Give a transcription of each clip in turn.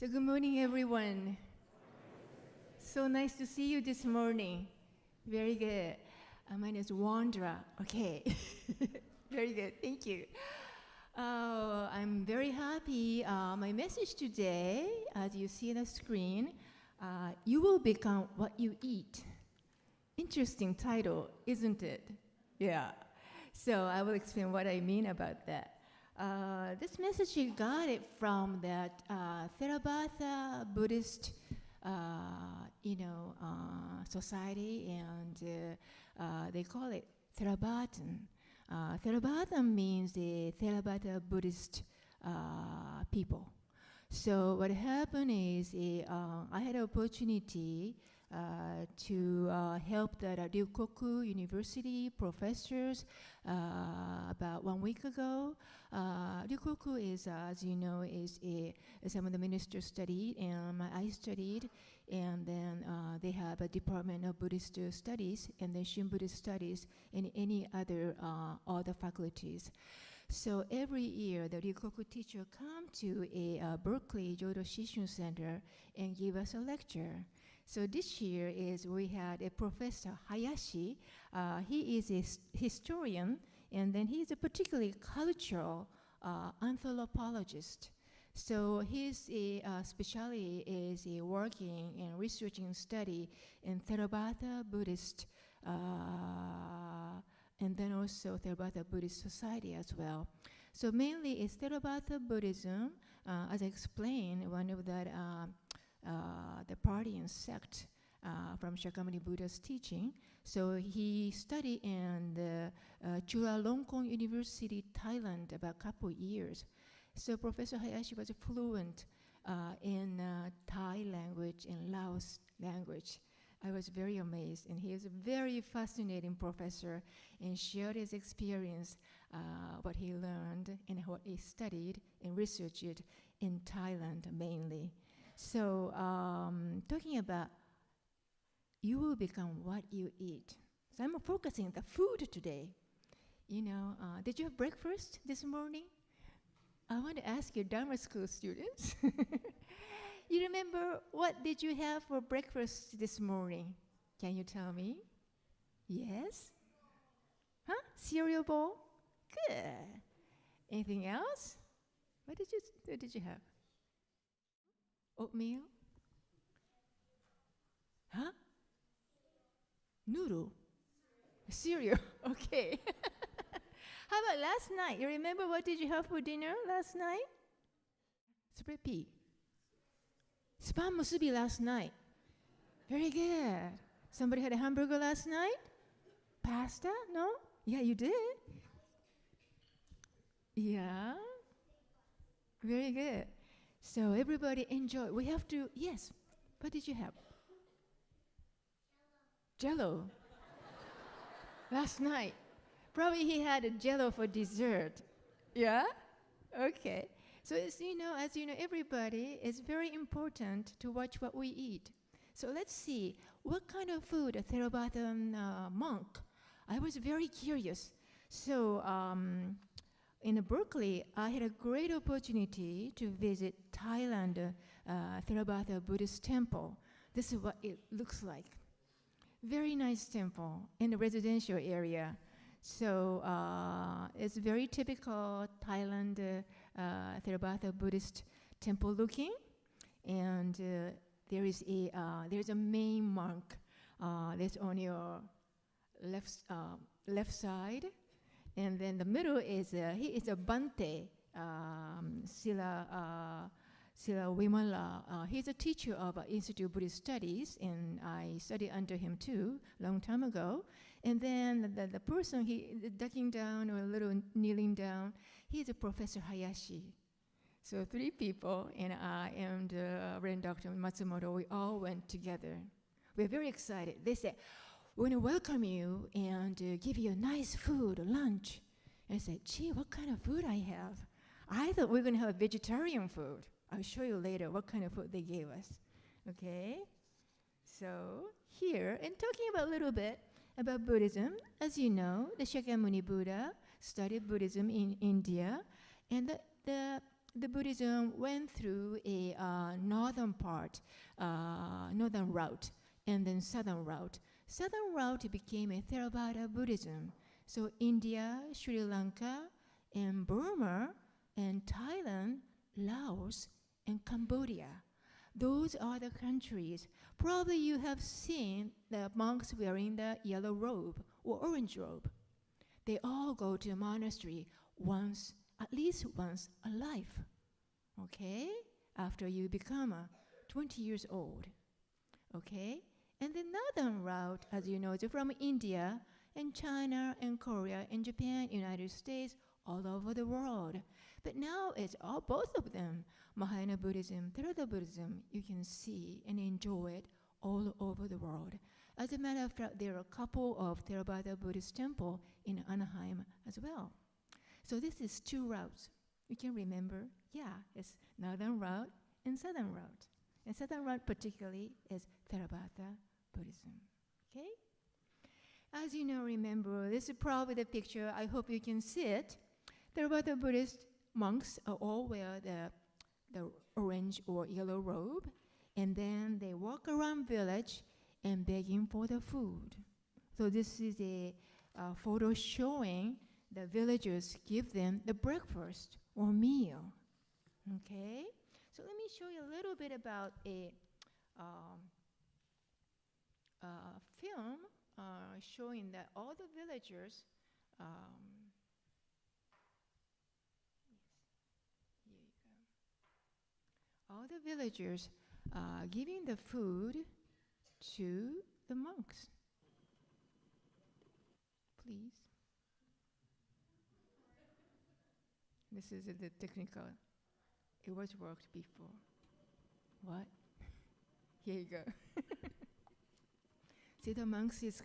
So good morning, everyone. So nice to see you this morning. Very good. My name is Wandra. Okay. Very good. Thank you. I'm very happy. My message today, as you see on the screen, you will become what you eat. Interesting title, isn't it? Yeah. So I will explain what I mean about that. This message, you got it from that Theravada Buddhist, society, and they call it Theravada. Theravada means the Theravada Buddhist people. So what happened is I had an opportunity to help the Ryukoku University professors about 1 week ago. Ryukoku is, as you know, is some of the ministers studied, and I studied, and then they have a Department of Buddhist Studies, and then Shin Buddhist Studies, and any other faculties. So every year, the Ryukoku teacher come to a Berkeley Jodo Shishun Center and give us a lecture. So this year we had a Professor Hayashi. He is a historian, and then he's a particularly cultural anthropologist. So his specialty is working and researching and study in Theravada Buddhist, and then also Theravada Buddhist society as well. So mainly it's Theravada Buddhism, as I explained, one of that the party and sect from Shakyamuni Buddha's teaching. So he studied in the Chulalongkorn University, Thailand, about a couple years. So Professor Hayashi was fluent in Thai language and Laos language. I was very amazed, and he is a very fascinating professor and shared his experience, what he learned and what he studied and researched in Thailand mainly. So talking about you will become what you eat. So I'm focusing on the food today. Did you have breakfast this morning? I want to ask you, Dharma school students. You remember what did you have for breakfast this morning? Can you tell me? Yes? Huh? Cereal bowl? Good. Anything else? What did you have? Oatmeal? Huh? Noodle? Cereal. Okay. How about last night? You remember what did you have for dinner last night? Spread pea. Spam musubi last night. Very good. Somebody had a hamburger last night? Pasta? No? Yeah, you did. Yeah. Very good. So everybody enjoy. We have to, yes. What did you have? Jello. Last night. Probably he had a jello for dessert. Yeah? Okay. So it's, as you know, everybody, it's very important to watch what we eat. So let's see, what kind of food a Theravada monk? I was very curious. So in Berkeley, I had a great opportunity to visit Thailand Theravada Buddhist temple. This is what it looks like. Very nice temple in the residential area. So it's very typical Thailand Theravada Buddhist temple looking, and there's a main monk that's on your left side, and then the middle is he is a Bhante Sila Vimala. He's a teacher of Institute of Buddhist Studies, and I studied under him too, long time ago. And then the person, he ducking down or a little kneeling down, he's a Professor Hayashi. So 3 people, and I and Reverend Dr. Matsumoto, we all went together. We're very excited. They said, we want to welcome you and give you a nice food, lunch. And I said, gee, what kind of food I have? I thought we were going to have vegetarian food. I'll show you later what kind of food they gave us. Okay? So here, and talking about a little bit about Buddhism, as you know, the Shakyamuni Buddha studied Buddhism in India, and the the Buddhism went through a northern part, northern route, and then southern route. Southern route became a Theravada Buddhism. So India, Sri Lanka, and Burma, and Thailand, Laos, and Cambodia. Those are the countries. Probably you have seen the monks wearing the yellow robe or orange robe. They all go to a monastery once, at least once a life, okay? After you become 20 years old, okay? And the northern route, as you know, is from India and China and Korea and Japan, United States, all over the world. But now it's all both of them. Mahayana Buddhism, Theravada Buddhism, you can see and enjoy it all over the world. As a matter of fact, there are a couple of Theravada Buddhist temples in Anaheim as well. So this is two routes. You can remember, it's northern route and southern route. And southern route particularly is Theravada Buddhism. Okay? As you know, remember, this is probably the picture. I hope you can see it. Theravada Buddhist monks all wear the orange or yellow robe, and then they walk around village and begging for the food. So this is a photo showing the villagers give them the breakfast or meal. Okay? So let me show you a little bit about a film showing that all the villagers all the villagers giving the food to the monks. Please. This is the technical. It was worked before. What? Here you go. See, the monks is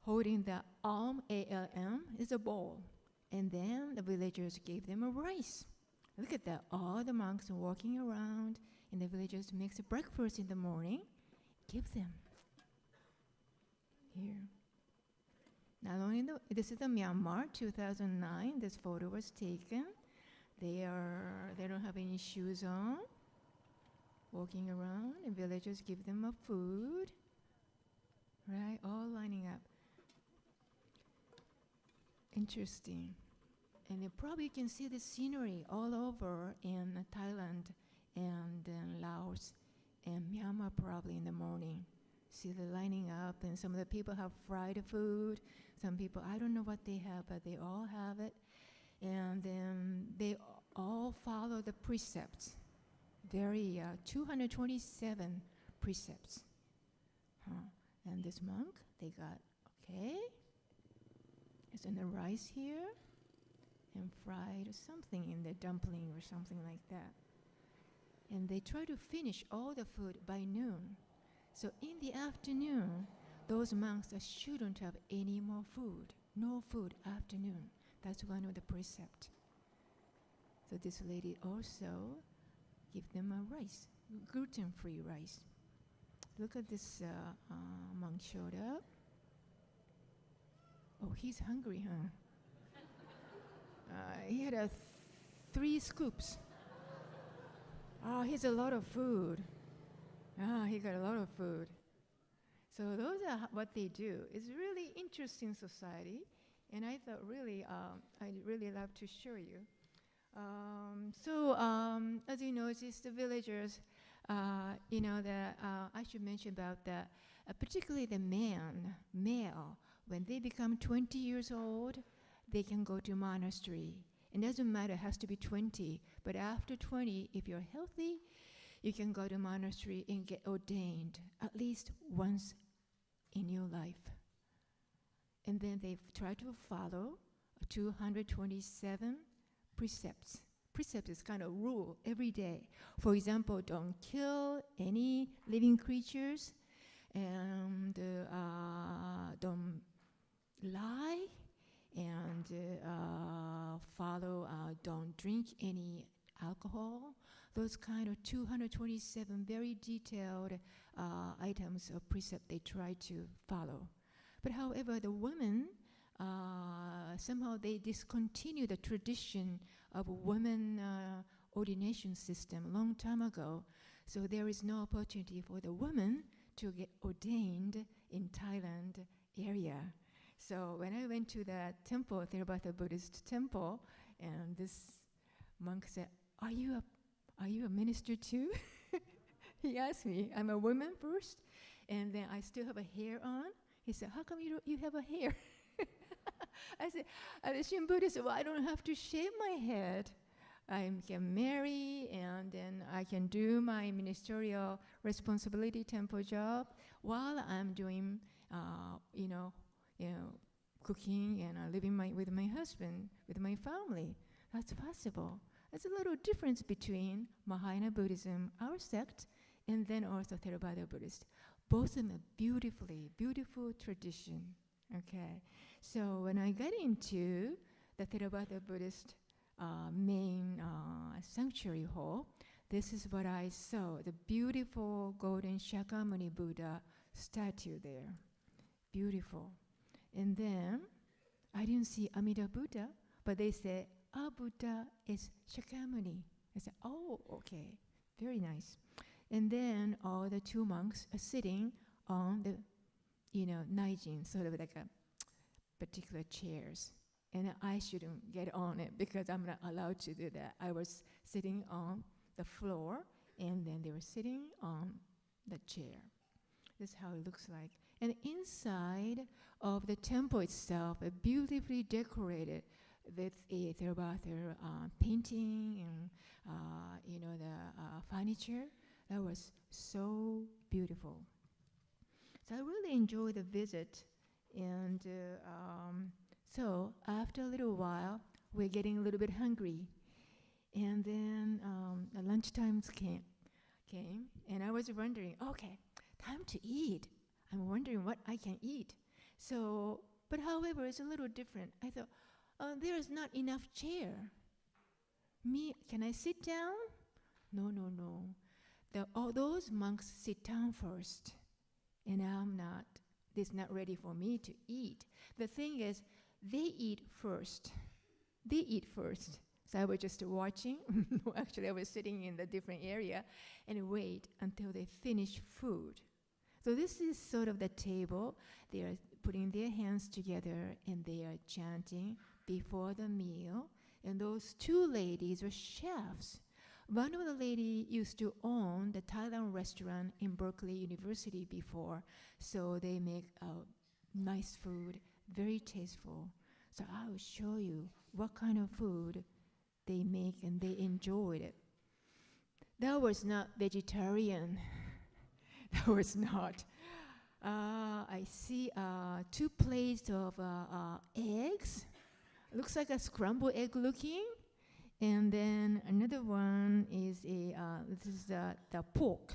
holding the alm, A-L-M, is a bowl. And then the villagers gave them a rice. Look at that. All the monks are walking around, and the villagers makes a breakfast in the morning. Give them. Here. Not only this is the Myanmar, 2009. This photo was taken. They don't have any shoes on. Walking around, and villagers give them a food. Right, all lining up. Interesting. And you probably can see the scenery all over in Thailand and Laos and Myanmar probably in the morning. See the lining up, and some of the people have fried food. Some people, I don't know what they have, but they all have it. And then they all follow the precepts. 227 precepts. And this monk, they got, okay, it's in the rice here, and fried something in the dumpling or something like that. And they try to finish all the food by noon. So in the afternoon, those monks shouldn't have any more food. No food afternoon. That's one of the precepts. So this lady also give them a rice, gluten-free rice. Look at this monk showed up. Oh, he's hungry, huh? He had 3 scoops. Oh, he has a lot of food. He got a lot of food. So those are what they do. It's really interesting society, and I thought really, I'd really love to show you. As you know, it's just the villagers. I should mention about that. Particularly the male, when they become 20 years old, they can go to monastery. It doesn't matter, it has to be 20. But after 20, if you're healthy, you can go to monastery and get ordained at least once in your life. And then they try to follow 227 precepts. Precepts is kind of rule every day. For example, don't kill any living creatures, and don't lie, and don't drink any alcohol. Those kind of 227 very detailed items of precept they try to follow. But however, the women, somehow they discontinue the tradition of women ordination system a long time ago. So there is no opportunity for the woman to get ordained in Thailand area. So when I went to the temple, Theravada Buddhist temple, and this monk said, are you a minister too? He asked me, I'm a woman first, and then I still have a hair on. He said, how come you have a hair? I said, I'm a Buddhist, well, I don't have to shave my head. I can marry, and then I can do my ministerial responsibility temple job while I'm doing, cooking and living with my husband, with my family. That's possible. There's a little difference between Mahayana Buddhism, our sect, and then also Theravada Buddhist. Both of them are beautiful tradition. Okay, so when I got into the Theravada Buddhist main sanctuary hall, this is what I saw, the beautiful golden Shakyamuni Buddha statue there. Beautiful. And then I didn't see Amida Buddha, but they said, our Buddha is Shakyamuni. I said, oh, okay, very nice. And then all the two monks are sitting on the, naijin, sort of like a particular chairs. And I shouldn't get on it because I'm not allowed to do that. I was sitting on the floor, and then they were sitting on the chair. This is how it looks like. And inside of the temple itself, beautifully decorated with a Theravada painting and the furniture. That was so beautiful. So I really enjoyed the visit, and so after a little while, we're getting a little bit hungry, and then the lunchtime came, and I was wondering, okay, time to eat. I'm wondering what I can eat. So, but however, it's a little different. I thought, there is not enough chair. Can I sit down? No. All those monks sit down first, and I'm not. It's not ready for me to eat. The thing is, they eat first. So I was just watching. No, actually, I was sitting in the different area and wait until they finish food. So this is sort of the table. They are putting their hands together and they are chanting before the meal. And those two ladies were chefs. One of the ladies used to own the Thailand restaurant in Berkeley University before, so they make nice food, very tasteful. So I will show you what kind of food they make, and they enjoyed it. That was not vegetarian. That was not. I see 2 plates of eggs. Looks like a scrambled egg looking. And then another one is this is the pork,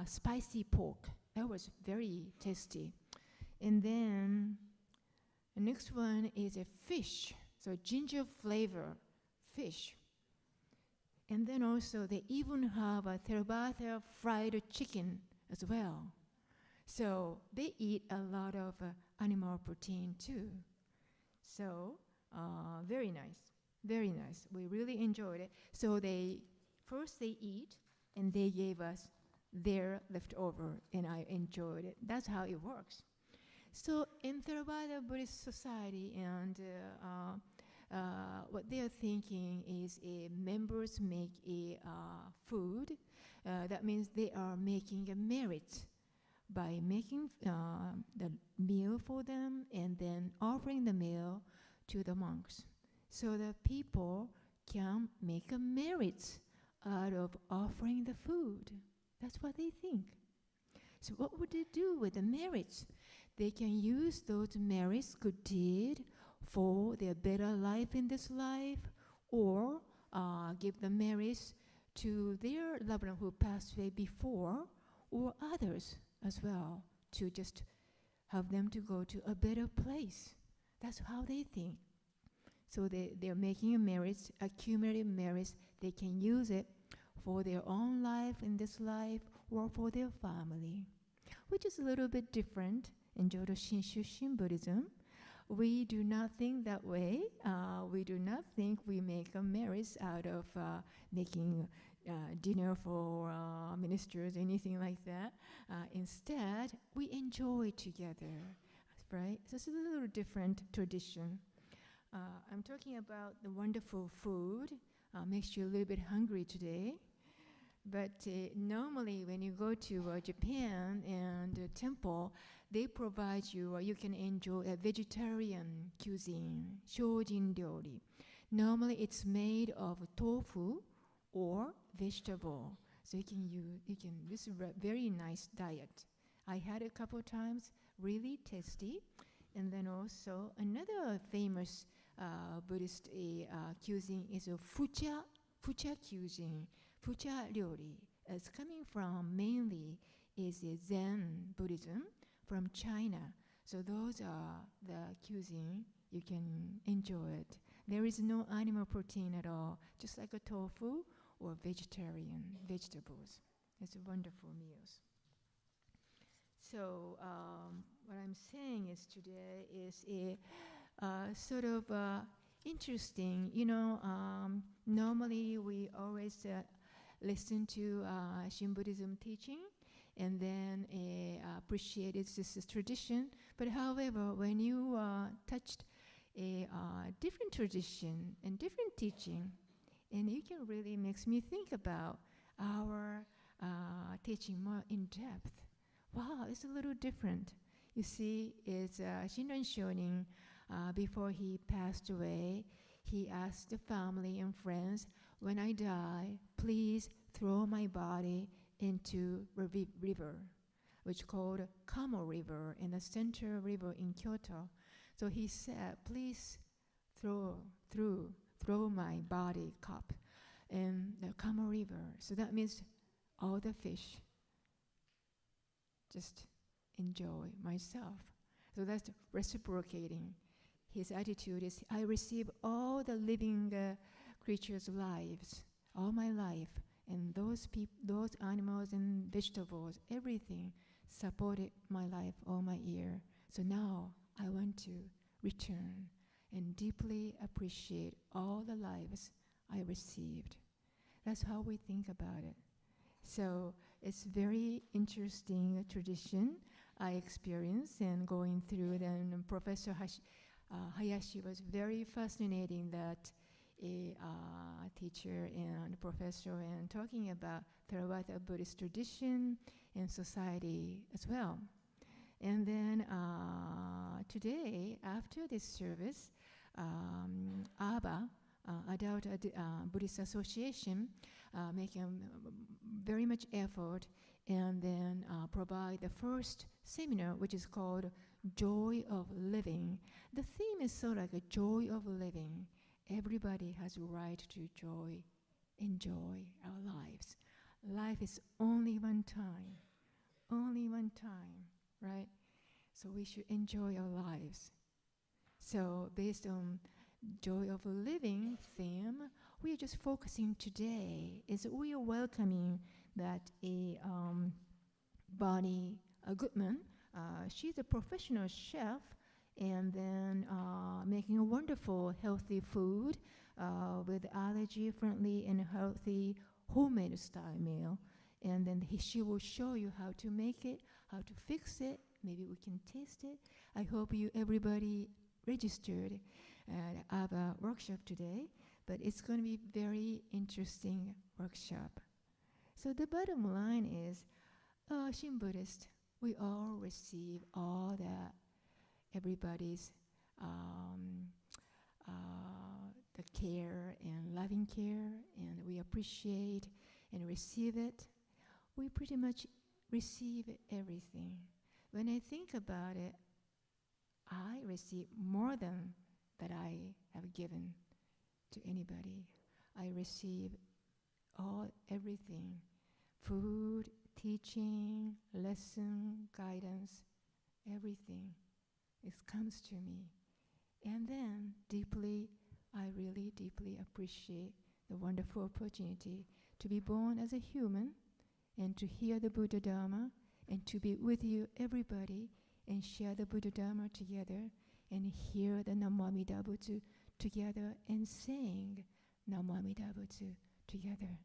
spicy pork. That was very tasty. And then the next one is a fish, so ginger flavor fish. And then also they even have a Theravada fried chicken as well. So they eat a lot of animal protein too. So very nice. Very nice. We really enjoyed it. So they eat, and they gave us their leftover, and I enjoyed it. That's how it works. So in Theravada Buddhist society, and what they are thinking is members make a food. That means they are making a merit by making the meal for them and then offering the meal to the monks. So that people can make a merit out of offering the food. That's what they think. So what would they do with the merits? They can use those merits, good deed, for their better life in this life, or give the merits to their loved one who passed away before, or others as well, to just have them to go to a better place. That's how they think. So they're making merits, accumulative merits. They can use it for their own life in this life or for their family, which is a little bit different in Jodo Shinshu Shin Buddhism. we do not think that way. We do not think we make a marriage out of making dinner for ministers, anything like that. Instead, we enjoy together, right? So it's a little different tradition. I'm talking about the wonderful food. Makes you a little bit hungry today. But normally when you go to Japan and the temple, they provide you, you can enjoy a vegetarian cuisine, shojin ryori. Normally it's made of tofu or vegetable. So this is a very nice diet. I had it a couple of times, really tasty. And then also another famous Buddhist cuisine is a fucha cuisine. Fucha ryori is coming from mainly is Zen Buddhism from China. So those are the cuisine, you can enjoy it. There is no animal protein at all, just like a tofu or vegetarian vegetables. It's wonderful meals. So what I'm saying is today is a sort of interesting, normally we always listen to Shin Buddhism teaching and then appreciate this tradition. But however, when you touched a different tradition and different teaching, and it can really makes me think about our teaching more in depth. Wow, it's a little different. You see, it's Shinran Shonin, before he passed away, he asked the family and friends, when I die, please throw my body into river, which called Kamo River, in the center river in Kyoto. So he said, please throw my body cup in the Kamo River. So that means all the fish, just enjoy myself. So that's reciprocating. His attitude is, I receive all the living creatures' lives, all my life, and those animals and vegetables, everything supported my life all my year. So now I want to return and deeply appreciate all the lives I received. That's how we think about it. So it's very interesting tradition I experienced and going through. Then Professor Hayashi was very fascinating that a teacher and professor and talking about Theravada Buddhist tradition and society as well. And then today, after this service, ABA, Adult Buddhist Association, making very much effort and then provide the first seminar, which is called Joy of Living. The theme is sort of like a joy of living. Everybody has a right to enjoy our lives. Life is only one time, right? So we should enjoy our lives. So based on joy of living theme, we are just focusing today is we are welcoming that Bonnie Goodman, she's a professional chef and then making a wonderful healthy food with allergy-friendly and healthy homemade style meal. And then she will show you how to make it, how to fix it. Maybe we can taste it. I hope everybody registered at ABBA workshop today, but it's going to be very interesting workshop. So the bottom line is, Shin Buddhist, we all receive all that, everybody's the care and loving care, and we appreciate and receive it. We pretty much receive everything. When I think about it, I receive more than that I have given to anybody. I receive everything, food, teaching, lesson, guidance, everything. It comes to me. And then I really deeply appreciate the wonderful opportunity to be born as a human and to hear the Buddha Dharma and to be with you, everybody, and share the Buddha Dharma together and hear the Namo Amida Butsu together and sing Namo Amida Butsu together.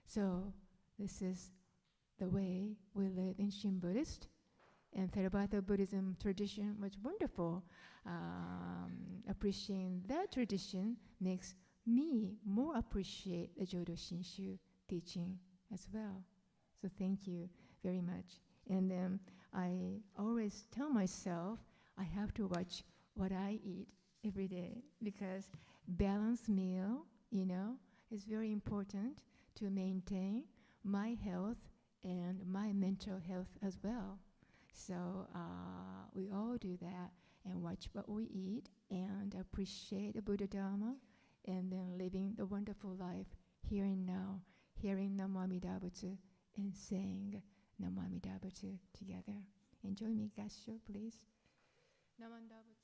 So this is the way we live in Shin Buddhist. And Theravada Buddhism tradition was wonderful. Appreciating that tradition makes me more appreciate the Jodo Shinshu teaching as well. So thank you very much. And then I always tell myself I have to watch what I eat every day, because balanced meal, is very important to maintain my health and my mental health as well. So we all do that and watch what we eat and appreciate the Buddha Dharma, and then living the wonderful life here and now, hearing Namo Amida Butsu and saying Namo Amida Butsu together. And join me, Gassho, please. Namo Amida Butsu.